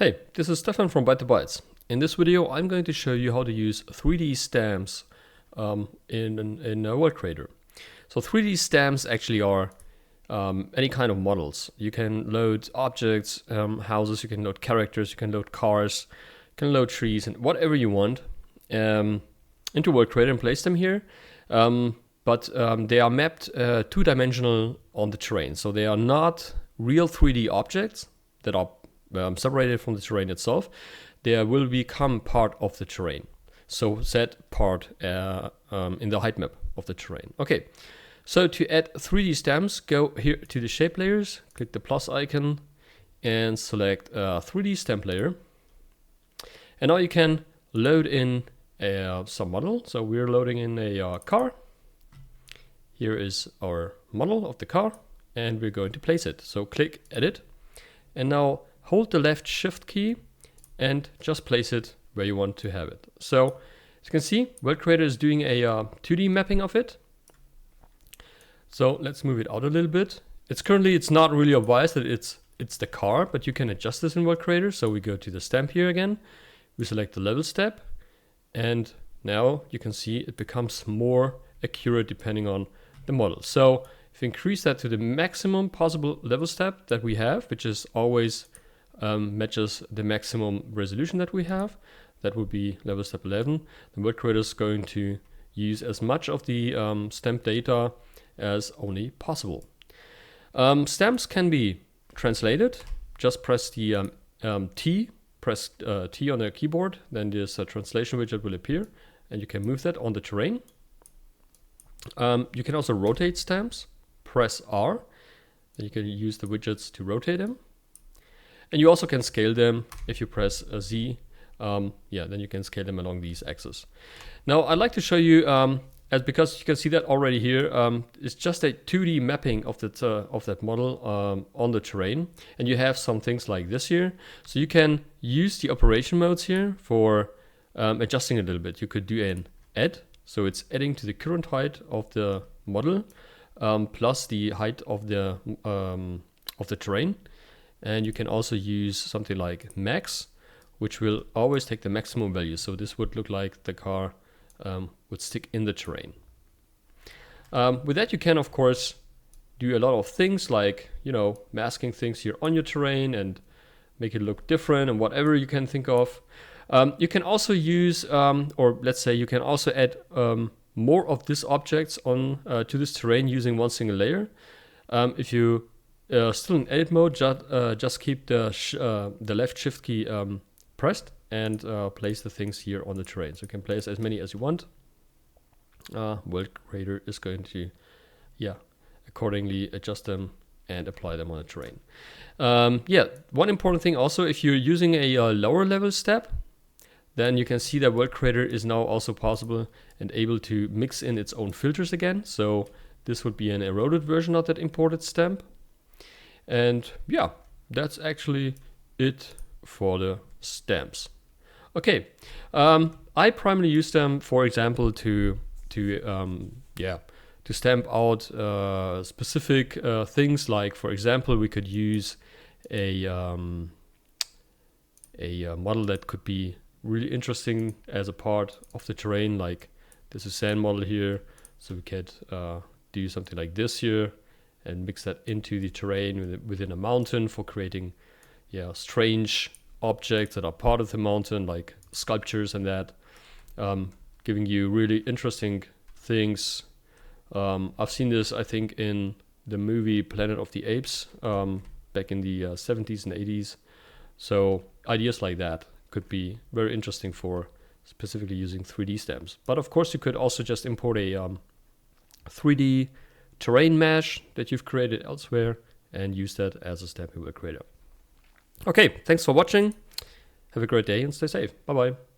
Hey, this is Stefan from Byte to Bytes. In this video, I'm going to show you how to use 3D stamps in a World Creator. So 3D stamps actually are any kind of models. You can load objects, houses, you can load characters, you can load cars, you can load trees, and whatever you want into World Creator and place them here. But they are mapped two-dimensional on the terrain. So they are not real 3D objects that are separated from the terrain itself. They will become part of the terrain. So set part in the height map of the terrain. Okay, so to add 3D stamps, go here to the shape layers, click the plus icon and select 3D stamp layer. And now you can load in some model. So we're loading in a car. Here is our model of the car and we're going to place it. So click edit and now hold the left shift key and just place it where you want to have it. So as you can see, World Creator is doing a 2D mapping of it. So let's move it out a little bit. It's not really obvious that it's the car, but you can adjust this in World Creator. So we go to the stamp here again, we select the level step, and now you can see it becomes more accurate depending on the model. So if you increase that to the maximum possible level step that we have, which is always matches the maximum resolution that we have, that would be level step 11, the World Creator is going to use as much of the stamp data as only possible. Stamps can be translated. Just press the T on the keyboard, then this translation widget will appear and you can move that on the terrain. You can also rotate stamps. Press R, then you can use the widgets to rotate them. And you also can scale them if you press Z. Then you can scale them along these axes. Now I'd like to show you, because you can see that already here, it's just a 2D mapping of that model on the terrain. And you have some things like this here. So you can use the operation modes here for adjusting a little bit. You could do an add, so it's adding to the current height of the model plus the height of the terrain. And you can also use something like max, which will always take the maximum value. So this would look like the car would stick in the terrain. With that, you can, of course, do a lot of things like, masking things here on your terrain and make it look different and whatever you can think of. You can also use, or let's say you can also add more of these objects on to this terrain using one single layer. If you still in edit mode, just keep the left shift key pressed and place the things here on the terrain. So you can place as many as you want. World Creator is going to, accordingly adjust them and apply them on the terrain. One important thing also, if you're using a lower level step, then you can see that World Creator is now also possible and able to mix in its own filters again. So this would be an eroded version of that imported stamp. And that's actually it for the stamps. Okay, I primarily use them, for example, to stamp out specific things. Like, for example, we could use a model that could be really interesting as a part of the terrain. Like this is sand model here, so we could do something like this here and mix that into the terrain within a mountain for creating strange objects that are part of the mountain, like sculptures and that, giving you really interesting things. I've seen this, I think, in the movie Planet of the Apes back in the 70s and 80s. So ideas like that could be very interesting for specifically using 3D stamps. But of course you could also just import a 3D terrain mesh that you've created elsewhere and use that as a stamp in World Creator. Okay, thanks for watching. Have a great day and stay safe. Bye-bye.